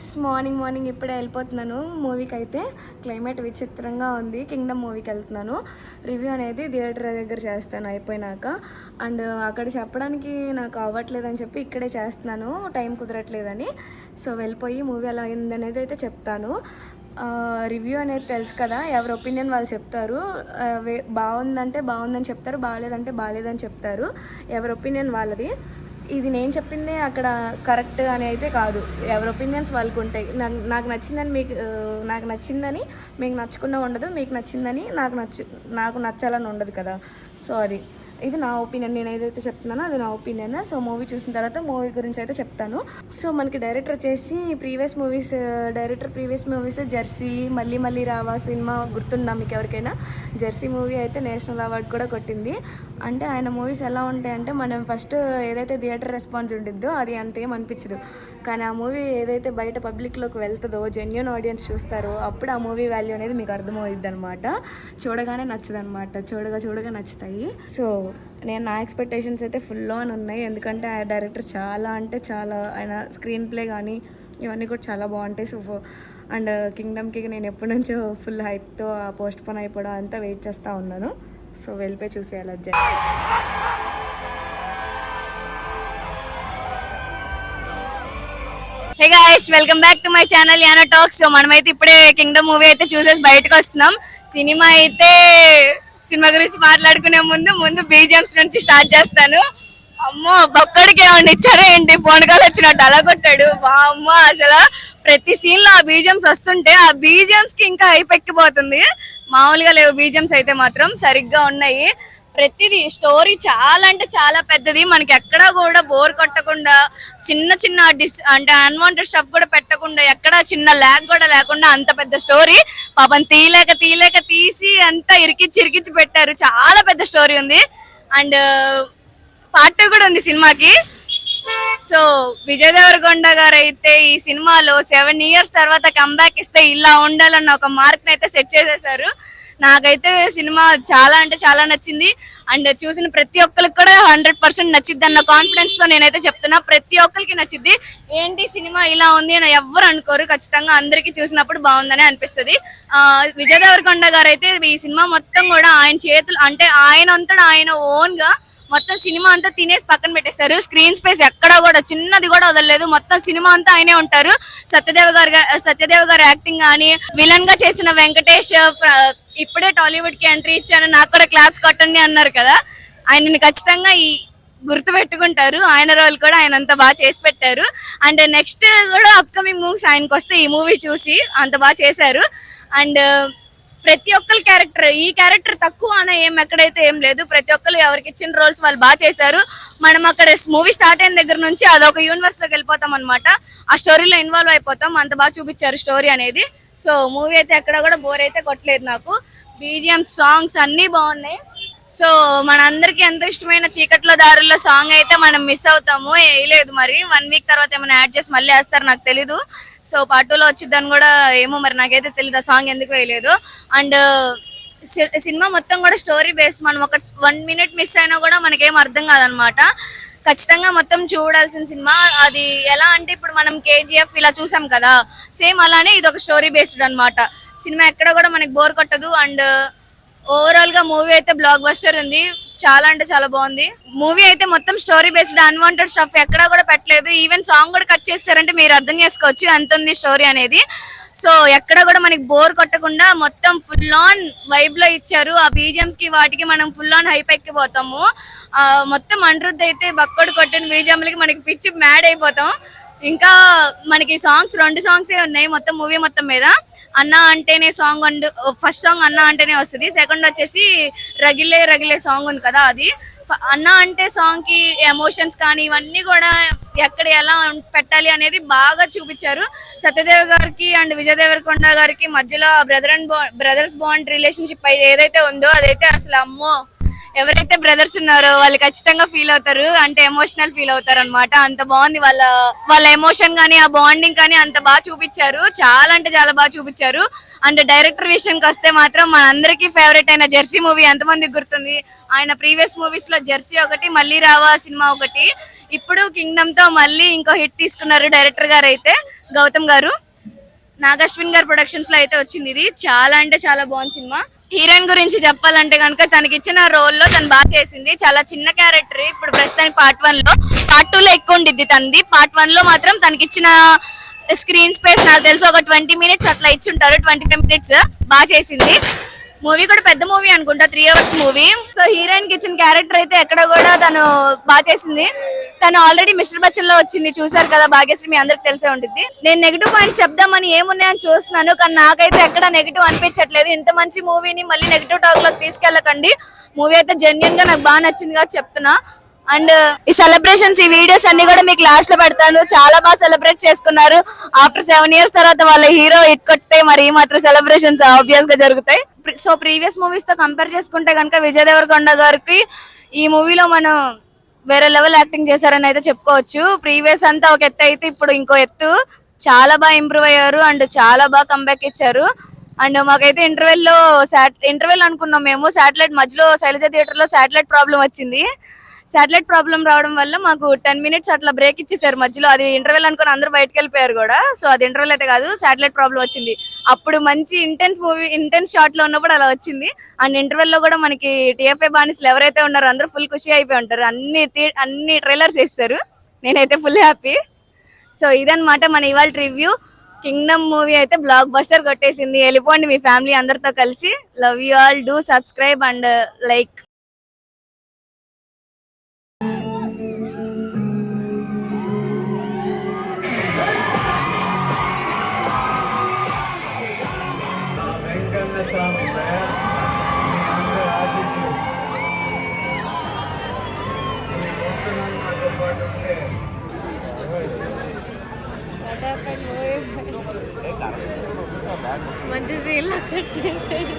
Guys, morning ఇప్పుడే వెళ్ళిపోతున్నాను మూవీకి. అయితే క్లైమేట్ విచిత్రంగా ఉంది. కింగ్డమ్ మూవీకి వెళ్తున్నాను. రివ్యూ అనేది థియేటర్ దగ్గర చేస్తాను అయిపోయినాక. అండ్ అక్కడ చెప్పడానికి నాకు అవ్వట్లేదని చెప్పి ఇక్కడే చేస్తున్నాను, టైం కుదరట్లేదని. సో వెళ్ళిపోయి మూవీ ఎలా అయిందనేది అయితే చెప్తాను. రివ్యూ అనేది తెలుసు కదా, ఎవరి ఒపీనియన్ వాళ్ళు చెప్తారు. బాగుందంటే బాగుందని చెప్తారు, బాగాలేదంటే బాగాలేదని చెప్తారు. ఎవరి ఒపీనియన్ వాళ్ళది. ఇది నేను చెప్పిందే అక్కడ కరెక్ట్ అని అయితే కాదు, ఎవరి ఒపీనియన్స్ వాళ్ళకు ఉంటాయి. నాకు నచ్చిందని నాకు నచ్చిందని మీకు నచ్చకుండా ఉండదు, మీకు నచ్చిందని నాకు నచ్చాలని ఉండదు కదా. సో ఇది నా ఒపీనియన్. నేను ఏదైతే చెప్తున్నానో అది నా ఒపీనియన్. సో మూవీ చూసిన తర్వాత మూవీ గురించి అయితే చెప్తాను. సో మనకి డైరెక్టర్ వచ్చేసి ప్రీవియస్ మూవీస్ జెర్సీ, మళ్ళీ రావా సినిమా గుర్తుందా మీకు ఎవరికైనా? జెర్సీ మూవీ అయితే నేషనల్ అవార్డు కూడా కొట్టింది. అంటే ఆయన మూవీస్ ఎలా ఉంటాయంటే, మనం ఫస్ట్ ఏదైతే థియేటర్ రెస్పాన్స్ ఉండిద్దో అది అంతేం అనిపించదు. కానీ ఆ మూవీ ఏదైతే బయట పబ్లిక్లోకి వెళ్తుందో, జెన్యూన్ ఆడియన్స్ చూస్తారో, అప్పుడు ఆ మూవీ వాల్యూ అనేది మీకు అర్థమవుద్ది అనమాట. చూడగానే నచ్చదనమాట, చూడగా నచ్చుతాయి. సో నా ఎక్స్పెక్టేషన్స్ అయితే ఫుల్ ఆన్ ఉన్నాయి. ఎందుకంటే ఆ డైరెక్టర్ చాలా ఆయన స్క్రీన్ ప్లే కానీ ఇవన్నీ కూడా చాలా బాగుంటాయి. సో అండ్ కింగ్డమ్కి నేను ఎప్పటి నుంచో ఫుల్ హైప్తో పోస్ట్ పోన్ అయిపోవడం అంతా వెయిట్ చేస్తూ ఉన్నాను. సో వెళ్ళిపోయి చూసేయాలి అజ్జ. Hey guys, welcome back to my channel Yana talks. So మనమైతే ఇప్పుడే కింగ్డమ్ మూవీ అయితే చూసేసి బయటకు వస్తున్నాం. సినిమా గురించి మాట్లాడుకునే ముందు బీజిఎమ్స్ నుంచి స్టార్ట్ చేస్తాను. అమ్మో, బొక్కడికి ఏమన్నా ఇచ్చారా ఏంటి? పోనకాలు వచ్చినట్టు అలా కొట్టాడు. అమ్మ, అసలు ప్రతి సీన్ లో ఆ బీజిఎమ్స్ వస్తుంటే ఆ బీజిఎమ్స్ కి ఇంకా హైప్ ఎక్కిపోతుంది. మామూలుగా లేవు బీజిఎమ్స్ అయితే, మాత్రం సరిగ్గా ఉన్నాయి. ప్రతిదీ స్టోరీ చాలా అంటే చాలా పెద్దది. మనకి ఎక్కడా కూడా బోర్ కొట్టకుండా, చిన్న అంటే అన్వాంటెడ్ స్టఫ్ కూడా పెట్టకుండా, ఎక్కడ చిన్న ల్యాగ్ కూడా లేకుండా అంత పెద్ద స్టోరీ. పాపం తీయలేక తీసి అంతా ఇరికిచ్చి పెట్టారు. చాలా పెద్ద స్టోరీ ఉంది. అండ్ పార్ట్ 2 కూడా ఉంది సినిమాకి. సో విజయ్ దేవరకొండ గారు అయితే ఈ సినిమాలో 7 years తర్వాత కంబ్యాక్ ఇస్తే ఇలా ఉండాలన్న ఒక మార్క్ అయితే సెట్ చేసేసారు. నాకైతే సినిమా చాలా అంటే చాలా నచ్చింది. అండ్ చూసిన ప్రతి ఒక్కరికి కూడా 100% నచ్చిద్ది అన్న కాన్ఫిడెన్స్ తో నేనైతే చెప్తున్నా. ప్రతి ఒక్కరికి నచ్చిద్ది. ఏంటి సినిమా ఇలా ఉంది అని ఎవ్వరు అనుకోరు. ఖచ్చితంగా అందరికి చూసినప్పుడు బాగుందని అనిపిస్తుంది. విజయ్ దేవరకొండ గారు అయితే ఈ సినిమా మొత్తం కూడా ఆయన చేతులు, అంటే ఆయన ఓన్ గా మొత్తం సినిమా అంతా తినేసి పక్కన పెట్టేశారు. స్క్రీన్ స్పేస్ ఎక్కడా కూడా చిన్నది కూడా వదలలేదు. మొత్తం సినిమా అంతా ఆయనే ఉంటారు. సత్యదేవ్ గారు యాక్టింగ్ కానీ, విలన్ గా చేసిన వెంకటేష్ ఇప్పుడే టాలీవుడ్ కి ఎంట్రీ ఇచ్చాను, నాకు కూడా క్లాప్స్ కొట్టండి అన్నారు కదా. ఆయనని ఖచ్చితంగా గుర్తు పెట్టుకుంటారు. ఆయన రోల్ కూడా ఆయన అంత బాగా చేసి పెట్టారు. అండ్ నెక్స్ట్ కూడా అప్కమింగ్ మూవీస్ ఆయనకు వస్తే ఈ మూవీ చూసి అంత బాగా చేశారు. అండ్ ప్రతి ఒక్కరి ఈ క్యారెక్టర్ తక్కువ అనే ఎక్కడైతే ఏం లేదు. ప్రతి ఒక్కరు ఎవరికి ఇచ్చిన రోల్స్ వాళ్ళు బాగా చేశారు. మనం అక్కడ మూవీ స్టార్ట్ అయిన దగ్గర నుంచి అదొక యూనివర్స్ లోకి వెళ్ళిపోతాం అనమాట. ఆ స్టోరీలో ఇన్వాల్వ్ అయిపోతాం. అంత బాగా చూపించారు స్టోరీ అనేది. సో మూవీ అయితే ఎక్కడ కూడా బోర్ అయితే కొట్టలేదు నాకు. బీజిఎం, సాంగ్స్ అన్ని బాగున్నాయి. సో మనందరికి ఎంతో ఇష్టమైన చీకట్లో దారుల్లో సాంగ్ అయితే మనం మిస్ అవుతాము. వేయలేదు, మరి 1 week తర్వాత ఏమైనా యాడ్ చేసి మళ్ళీ వేస్తారు నాకు తెలీదు. సో పార్ట్ 2లో వచ్చిద్దని కూడా ఏమో, మరి నాకైతే తెలియదు ఆ సాంగ్ ఎందుకు వేయలేదు. అండ్ సినిమా మొత్తం కూడా స్టోరీ బేస్. మనం ఒక 1 minute మిస్ అయినా కూడా మనకేం అర్థం కాదనమాట. ఖచ్చితంగా మొత్తం చూడాల్సిన సినిమా. అది ఎలా అంటే, ఇప్పుడు మనం KGF ఇలా చూసాం కదా, సేమ్ అలానే ఇది ఒక స్టోరీ బేస్డ్ అనమాట. సినిమా ఎక్కడ కూడా మనకి బోర్ కొట్టదు. అండ్ ఓవరాల్ గా మూవీ అయితే బ్లాక్ బస్టర్ ఉంది. చాలా అంటే చాలా బాగుంది. మూవీ అయితే మొత్తం స్టోరీ బేస్డ్, అన్వాంటెడ్ స్టఫ్ ఎక్కడా కూడా పెట్టలేదు. ఈవెన్ సాంగ్ కూడా కట్ చేస్తారంటే మీరు అర్థం చేసుకోవచ్చు ఎంత ఉంది స్టోరీ అనేది. సో ఎక్కడ కూడా మనకి బోర్ కొట్టకుండా మొత్తం ఫుల్ ఆన్ వైబ్ లో ఇచ్చారు. ఆ బీజిఎమ్స్ కి వాటికి మనం ఫుల్ ఆన్ హైప్ ఎక్కిపోతాము. మొత్తం అనిరుద్ధ్ అయితే బక్కడు కొట్టిన బీజిఎంలకి మనకి పిచ్చి మ్యాడ్ అయిపోతాం. ఇంకా మనకి సాంగ్స్ 2 songs ఉన్నాయి మొత్తం మూవీ మొత్తం మీద. అన్నా అంటేనే సాంగ్, అండ్ ఫస్ట్ సాంగ్ అన్నా అంటేనే వస్తుంది. సెకండ్ వచ్చేసి రగిలే సాంగ్ ఉంది కదా, అది. అన్నా అంటే సాంగ్ కి ఎమోషన్స్ కానీ ఇవన్నీ కూడా ఎక్కడ ఎలా పెట్టాలి అనేది బాగా చూపించారు. సత్యదేవ్ గారికి అండ్ విజయ్ దేవరకొండ గారికి మధ్యలో బ్రదర్స్ బాండ్ రిలేషన్షిప్ ఏదైతే ఉందో అదైతే అసలు అమ్మో ఎవరైతే బ్రదర్స్ ఉన్నారో వాళ్ళు ఖచ్చితంగా ఫీల్ అవుతారు, అంటే ఎమోషనల్ ఫీల్ అవుతారు అనమాట. అంత బాగుంది వాళ్ళ వాళ్ళ ఎమోషన్ కానీ ఆ బాండింగ్ కానీ అంత బాగా చూపించారు, చాలా అంటే చాలా బాగా చూపించారు. అండ్ డైరెక్టర్ విషయానికి వస్తే మాత్రం మనందరికీ ఫేవరెట్ అయిన జెర్సీ మూవీ ఎంతమందికి గుర్తుంది? ఆయన ప్రీవియస్ మూవీస్ లో జెర్సీ ఒకటి, మళ్ళీ రావా సినిమా ఒకటి, ఇప్పుడు కింగ్డమ్ తో మళ్ళీ ఇంకో హిట్ తీసుకున్నారు డైరెక్టర్ గారు అయితే, గౌతమ్ గారు. నాగశ్విన్ గారి ప్రొడక్షన్స్ లో అయితే వచ్చింది ఇది. చాలా అంటే చాలా బాగుంది సినిమా. హీరోయిన్ గురించి చెప్పాలంటే కనుక తనకి ఇచ్చిన రోల్ లో తను బాగా చేసింది. చాలా చిన్న క్యారెక్టర్ ఇప్పుడు ప్రస్తుతానికి పార్ట్ 1 లో, పార్ట్ 2 లో ఎక్కువ ఉండిద్ది తనది. పార్ట్ 1 లో మాత్రం తనకి ఇచ్చిన స్క్రీన్ స్పేస్ నాకు తెలిసి ఒక 20 మినిట్స్ అట్లా ఇచ్చుంటారు, 25 మినిట్స్. బాగా చేసింది. మూవీ కూడా పెద్ద మూవీ అనుకుంటా, 3 అవర్స్ మూవీ. సో హీరోయిన్ కి ఇచ్చిన క్యారెక్టర్ అయితే ఎక్కడ కూడా తను బాగా చేసింది. తను ఆల్రెడీ మిస్టర్ బచ్చన్ లో వచ్చింది, చూసారు కదా భాగ్యశ్రీ, మీ అందరికి తెలిసే ఉంటుంది. నేను నెగిటివ్ పాయింట్స్ చెప్దామని ఏమున్నాయని చూస్తున్నాను, కానీ నాకైతే ఎక్కడ నెగిటివ్ అనిపించట్లేదు. ఇంత మంచి మూవీని మళ్ళీ నెగిటివ్ టాక్ లోకి తీసుకెళ్ళకండి. మూవీ అయితే జెన్యున్ గా నాకు బాగా నచ్చింది కాబట్టి చెప్తున్నా. అండ్ ఈ సెలబ్రేషన్స్, ఈ వీడియోస్ అన్ని కూడా మీకు లాస్ట్ లో పెడతాను. చాలా బాగా సెలబ్రేట్ చేసుకున్నారు. ఆఫ్టర్ 7 years తర్వాత వాళ్ళ హీరో హిట్ కొట్టే మరి ఈ మాత్రం సెలబ్రేషన్స్ ఆబ్వియస్ గా జరుగుతాయి. సో ప్రీవియస్ మూవీస్ తో కంపేర్ చేసుకుంటే కనుక విజయ్ దేవరకొండ గారికి ఈ మూవీలో మనం వేరే లెవెల్ యాక్టింగ్ చేశారని అయితే చెప్పుకోవచ్చు. ప్రీవియస్ అంతా ఒక ఎత్తు అయితే ఇప్పుడు ఇంకో ఎత్తు. చాలా బాగా ఇంప్రూవ్ అయ్యారు అండ్ చాలా బాగా కంబ్యాక్ ఇచ్చారు. అండ్ మాకైతే ఇంటర్వెల్ అనుకున్నాం మేము, శాటిలైట్ మధ్యలో శైలజ థియేటర్ లో శాటిలైట్ ప్రాబ్లం వచ్చింది. శాటిలైట్ ప్రాబ్లం రావడం వల్ల మాకు 10 మినిట్స్ అట్లా బ్రేక్ ఇచ్చేసారు మధ్యలో. అది ఇంటర్వెల్ అనుకుని అందరూ బయటకు వెళ్ళిపోయారు కూడా. సో అది ఇంటర్వెల్ అయితే కాదు, శాటిలైట్ ప్రాబ్లం వచ్చింది. అప్పుడు మంచి ఇంటెన్స్ షాట్ లో ఉన్నప్పుడు అలా వచ్చింది. అండ్ ఇంటర్వెల్ లో కూడా మనకి టీఎఫ్ఐ బానిసలు ఎవరైతే ఉన్నారో అందరూ ఫుల్ ఖుషి అయిపోయి ఉంటారు. అన్ని ట్రైలర్స్ చేస్తారు. నేనైతే ఫుల్ హ్యాపీ. సో ఇదన్నమాట మన ఇవాళ రివ్యూ. కింగ్డమ్ మూవీ అయితే బ్లాక్ బస్టర్ కొట్టేసింది. వెళ్ళిపోండి మీ ఫ్యామిలీ అందరితో కలిసి. Love you all, do subscribe and like. మంచి సీన్ లో కట్టేసాడు.